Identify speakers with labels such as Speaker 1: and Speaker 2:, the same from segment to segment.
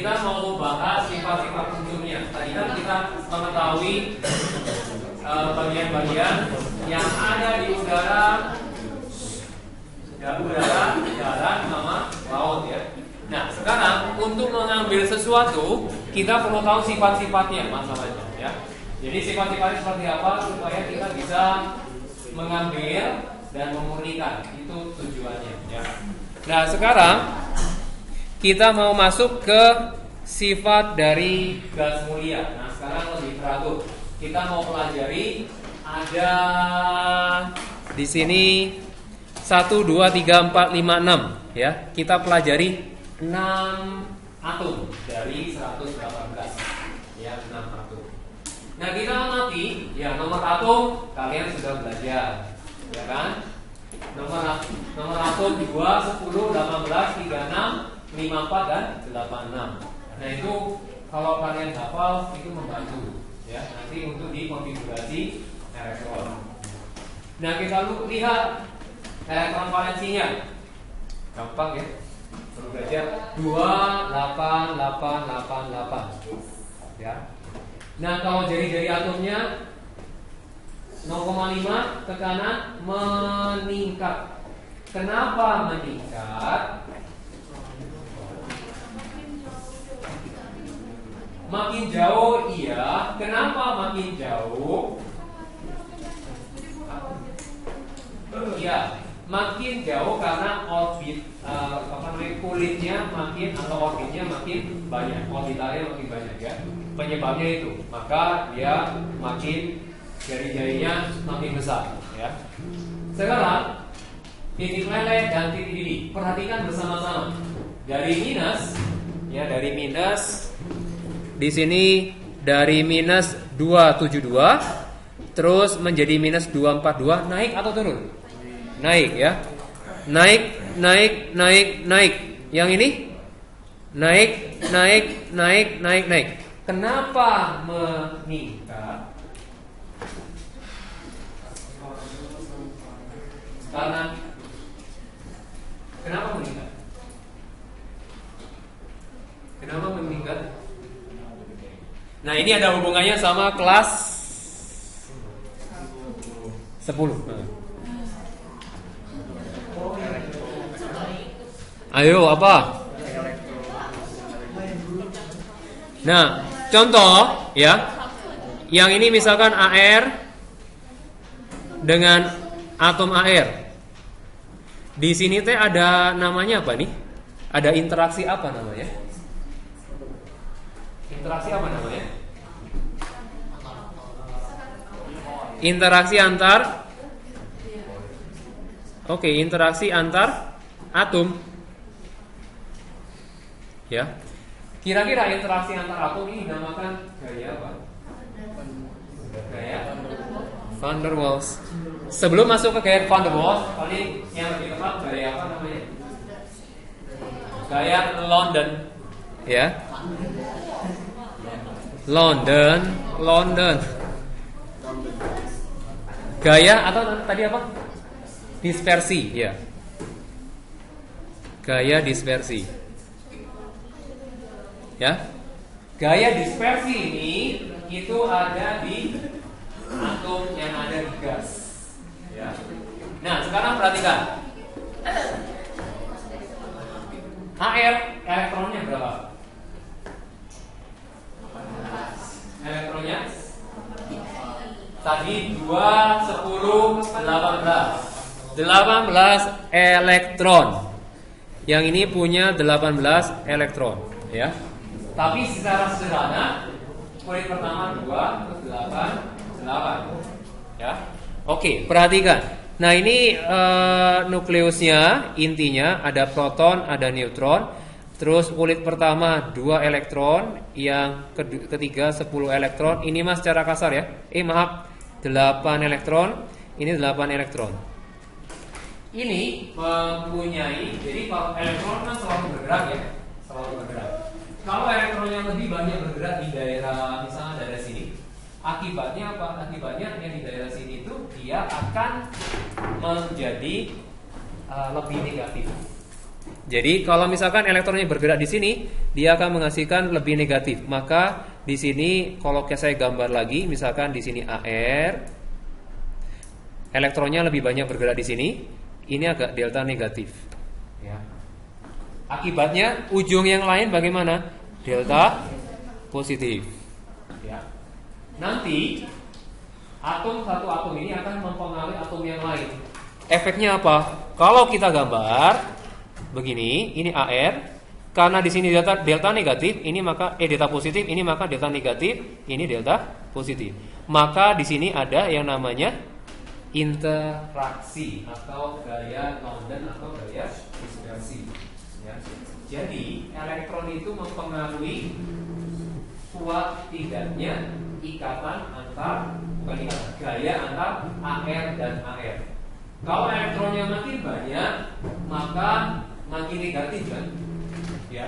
Speaker 1: kita mau membahas sifat-sifat unsurnya. Tadi kan kita mengetahui bagian-bagian yang ada di udara, darat, sama laut ya. Nah, sekarang untuk mengambil sesuatu kita perlu tahu sifat-sifatnya masalahnya ya. Jadi sifat-sifatnya seperti apa supaya kita bisa mengambil dan memurnikan, itu tujuannya ya. Nah, sekarang kita mau masuk ke sifat dari gas mulia. Nah, sekarang lebih teratur. Kita mau pelajari ada di sini 1, 2, 3, 4, 5, 6 ya. Kita pelajari 6 atom dari 118 ya, 6 atom. Nah, kita amati ya, nomor atom kalian sudah belajar ya kan? Nomor atom 2, 10, 18, 36, 54 dan 86. Nah, itu kalau kalian hafal itu membantu ya nanti untuk dikonfigurasi elektron. Nah, kita lihat elektron valensinya. Gampang ya. Perlu belajar 28888 ya. Nah, kalau jari-jari atomnya 0,5 ke kanan meningkat. Kenapa meningkat? Makin jauh iya. Kenapa makin jauh? Iya, makin jauh karena orbit kulitnya makin atau orbitnya makin banyak, orbitalnya makin banyak ya. Penyebabnya itu, maka dia makin jari-jarinya makin besar ya. Sekarang titik lele dan titik didih, perhatikan bersama-sama. Dari minus ya, dari minus di sini dari minus 272 terus menjadi minus 242, naik atau turun? Naik ya. Naik. Yang ini naik. Kenapa meningkat? Karena kenapa meningkat? Kenapa meningkat? Nah, ini ada hubungannya sama kelas 10. Ayo, apa? Nah, contoh ya. Yang ini misalkan AR dengan atom AR. Di sini teh ada namanya apa nih? Ada interaksi apa namanya? Interaksi apa namanya? Interaksi antar. Oke, interaksi antar atom. Ya. Kira-kira interaksi antar atom ini dinamakan gaya apa? Gaya Van der Waals. Sebelum masuk ke gaya Van der Waals, paling yang lebih tepat gaya apa namanya? Gaya London. Ya. London. Gaya atau tadi apa? Dispersi, ya. Gaya dispersi. Ya. Gaya dispersi ini itu ada di atom yang ada di gas. Ya. Nah, sekarang perhatikan. AR elektronnya berapa? Elektronnya tadi 2, 10, 18 elektron. Yang ini punya 18 elektron ya. Tapi secara sederhana kulit pertama 2 terus 8 ya. Oke, perhatikan. Nah, ini nukleusnya, intinya ada proton, ada neutron. Terus kulit pertama 2 elektron, yang ketiga 10 elektron. Ini mas secara kasar ya. Maaf, 8 elektron. Ini 8 elektron. Ini mempunyai, jadi kalau elektron kan selalu bergerak ya, selalu bergerak. Kalau elektronnya lebih banyak bergerak di daerah misalnya daerah sini, akibatnya apa? Akibatnya yang di daerah sini itu dia akan menjadi lebih negatif. Jadi kalau misalkan elektronnya bergerak di sini, dia akan menghasilkan lebih negatif. Maka di sini kalau saya gambar lagi, misalkan di sini AR, elektronnya lebih banyak bergerak di sini, ini agak delta negatif. Ya. Akibatnya ujung yang lain bagaimana? Delta positif. Ya. Nanti satu atom ini akan mempengaruhi atom yang lain. Efeknya apa? Kalau kita gambar begini, ini AR, karena di sini delta negatif, ini maka delta positif, ini maka delta negatif, ini delta positif. Maka di sini ada yang namanya interaksi atau gaya London atau gaya dispersi. Ya. Jadi elektron itu mempengaruhi kuat tidaknya ikatan antar gaya antar AR dan AR. Kalau elektronnya makin banyak, maka makin negatif kan? Ya,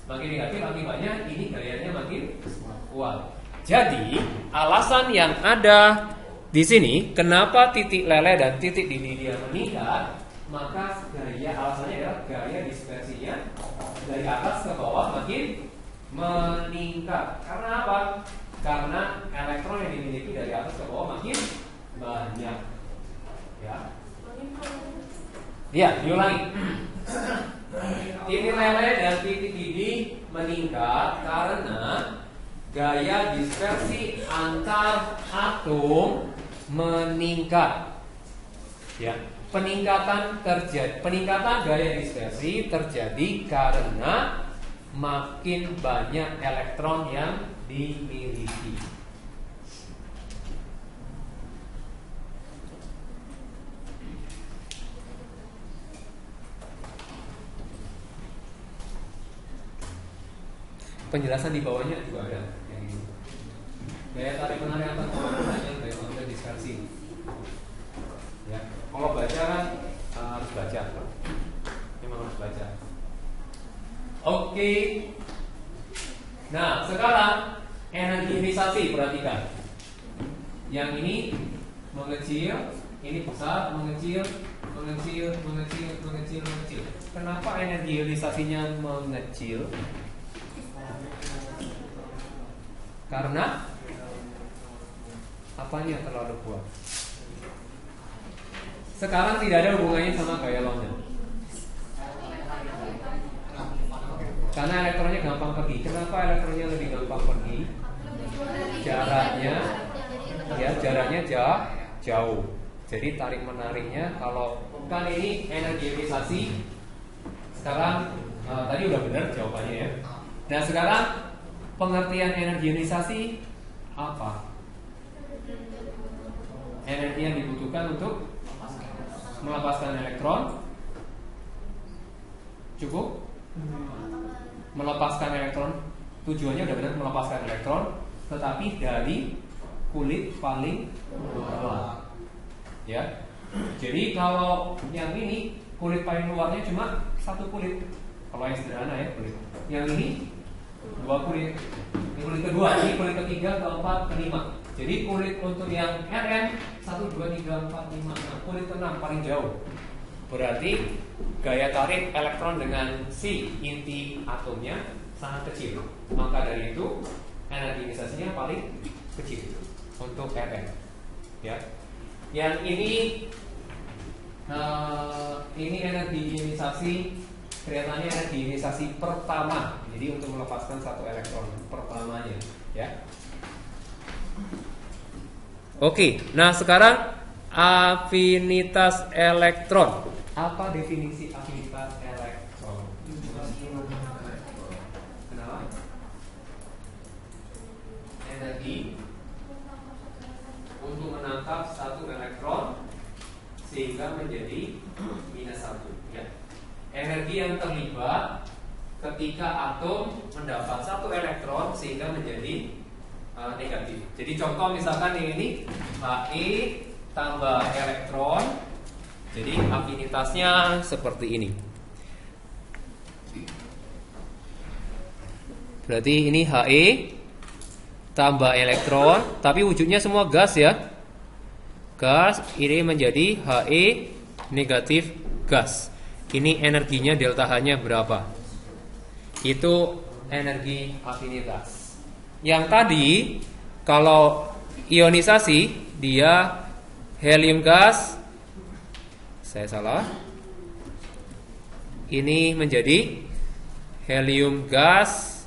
Speaker 1: makin negatif akibatnya ini gayanya makin kuat. Jadi alasan yang ada di sini kenapa titik lele dan titik dini dia meningkat, maka alasannya adalah gaya dispersinya dari atas ke bawah makin meningkat. Karena apa? Karena elektron yang dimiliki dari atas ke bawah makin banyak. Ya, diulangi. Titik lele dan titik didih meningkat karena gaya dispersi antar atom meningkat. Ya, peningkatan gaya dispersi terjadi karena makin banyak elektron yang dimiliki. Penjelasan di bawahnya juga ada yang ini. Gaya tarik menarik antar molekul hanya gaya London dispersi. Ya, kalau baca kan harus baca. Memang harus baca. Oke. Nah, sekarang energi ionisasi, perhatikan. Yang ini mengecil, ini besar, mengecil. Kenapa energi ionisasinya mengecil? Karena apanya terlalu kuat. Sekarang tidak ada hubungannya sama gaya London. Karena elektronnya gampang pergi. Kenapa elektronnya lebih gampang pergi? Jaraknya jauh. Jadi tarik menariknya kalau kan ini energi ionisasi. Sekarang tadi udah benar jawabannya ya. Nah sekarang pengertian energi ionisasi apa? Energi yang dibutuhkan untuk melepaskan elektron. Cukup? Melepaskan elektron. Tujuannya udah benar melepaskan elektron, tetapi dari kulit paling luar. Ya. Jadi kalau yang ini kulit paling luarnya cuma satu kulit. Kalau yang sederhana ya kulit. Yang ini dua kulit. Ini kulit kedua, ini kulit ketiga, keempat, kelima. Jadi kulit untuk yang Rn 1, 2, 3, 4, 5, 6. Kulit ke-6 paling jauh. Berarti gaya tarik elektron dengan si inti atomnya sangat kecil. Maka dari itu energi ionisasinya paling kecil untuk Rn. Ya. Yang ini energi ionisasi. Kelihatannya energi ionisasi pertama. Jadi untuk melepaskan satu elektron pertamanya, ya. Oke, nah sekarang afinitas elektron. Apa definisi afinitas elektron? Kenapa? Energi untuk menangkap satu elektron sehingga menjadi -1, ya. Energi yang terlibat ketika atom mendapat satu elektron sehingga menjadi negatif. Jadi contoh misalkan ini He tambah elektron. Jadi afinitasnya seperti ini. Berarti ini He tambah elektron, tapi wujudnya semua gas ya. Gas ini menjadi He negatif gas. Ini energinya delta H-nya berapa? Itu energi afinitas. Yang tadi kalau ionisasi dia helium gas, saya salah. Ini menjadi helium gas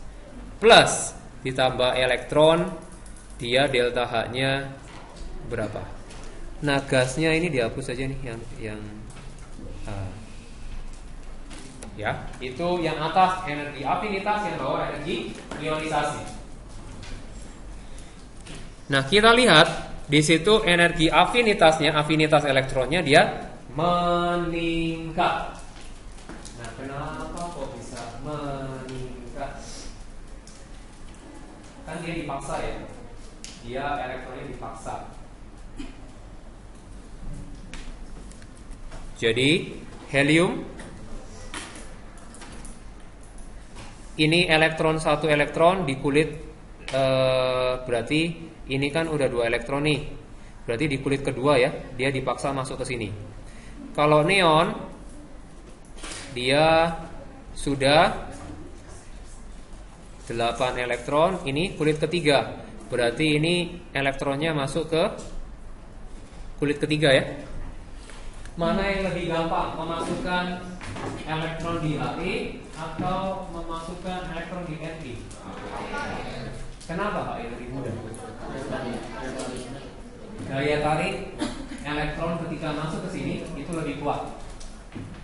Speaker 1: plus ditambah elektron, dia delta H-nya berapa? Nah, gasnya ini dihapus saja nih yang ya, itu yang atas energi afinitas, yang bawah energi ionisasi. Nah, kita lihat di situ energi afinitasnya, afinitas elektronnya dia meningkat. Nah, kenapa kok bisa meningkat? Kan dia dipaksa ya. Dia elektronnya dipaksa. Jadi helium ini elektron, satu elektron di kulit, berarti ini kan udah 2 elektron nih. Berarti di kulit kedua ya, dia dipaksa masuk ke sini. Kalau neon dia sudah 8 elektron, ini kulit ketiga. Berarti ini elektronnya masuk ke kulit ketiga ya. Mana yang lebih gampang, memasukkan elektron di HE atau memasukkan elektron di Fe? Kenapa HE lebih mudah? Daya tarik elektron ketika masuk ke sini itu lebih kuat.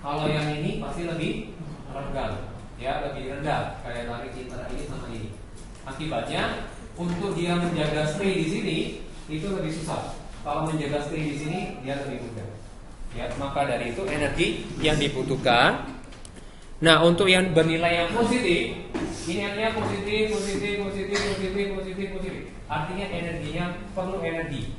Speaker 1: Kalau yang ini pasti lebih rendah, ya lebih rendah daya tarik antara ini sama ini. Akibatnya untuk dia menjaga stay di sini itu lebih susah. Kalau menjaga stay di sini dia lebih mudah. Ya, maka dari itu energi yang dibutuhkan. Nah, untuk yang bernilai yang positif, ini artinya positif. Artinya energinya perlu energi.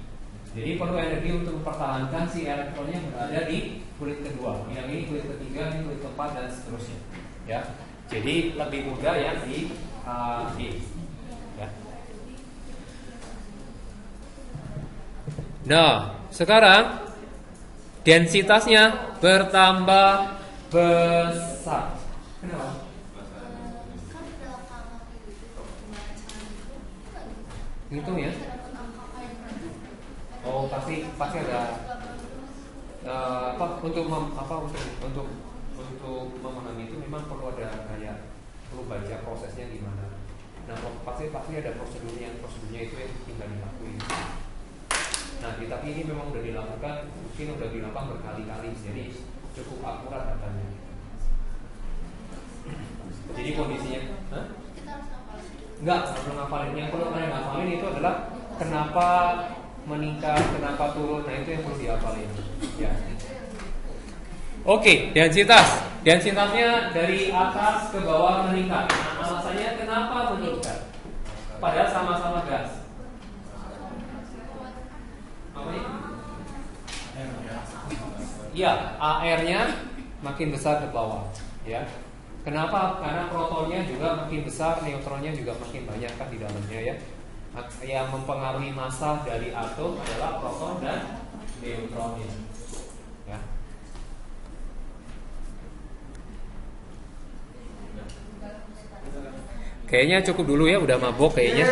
Speaker 1: Jadi perlu energi untuk mempertahankan si elektronnya berada di kulit kedua. Yang ini kulit ketiga, ini kulit keempat dan seterusnya. Ya, jadi lebih mudah yang di ya. Nah, sekarang densitasnya bertambah besar. Kenapa? Hitung ya. Oh, pasti ada untuk memahami itu memang perlu ada perlu baca prosesnya gimana. Nah, pasti ada prosedurnya itu yang tinggal dilakuin. Nah, tapi ini memang udah dilakukan berkali-kali, jadi cukup akurat datanya. Jadi kondisinya, enggak perlu ngapalin. Yang perlu kalian ngapalin itu adalah kenapa meningkat, kenapa turun. Nah, itu yang perlu dihafalin. Ya. Oke, densitasnya dari atas ke bawah meningkat. Nah, alasannya kenapa meningkat? Padahal sama-sama gas. Ya, AR-nya makin besar ke bawah, ya. Kenapa? Karena protonnya juga makin besar, neutronnya juga makin banyak kan di dalamnya ya. Yang mempengaruhi massa dari atom adalah proton dan neutronnya. Ya. Kayaknya cukup dulu ya, udah mabok kayaknya.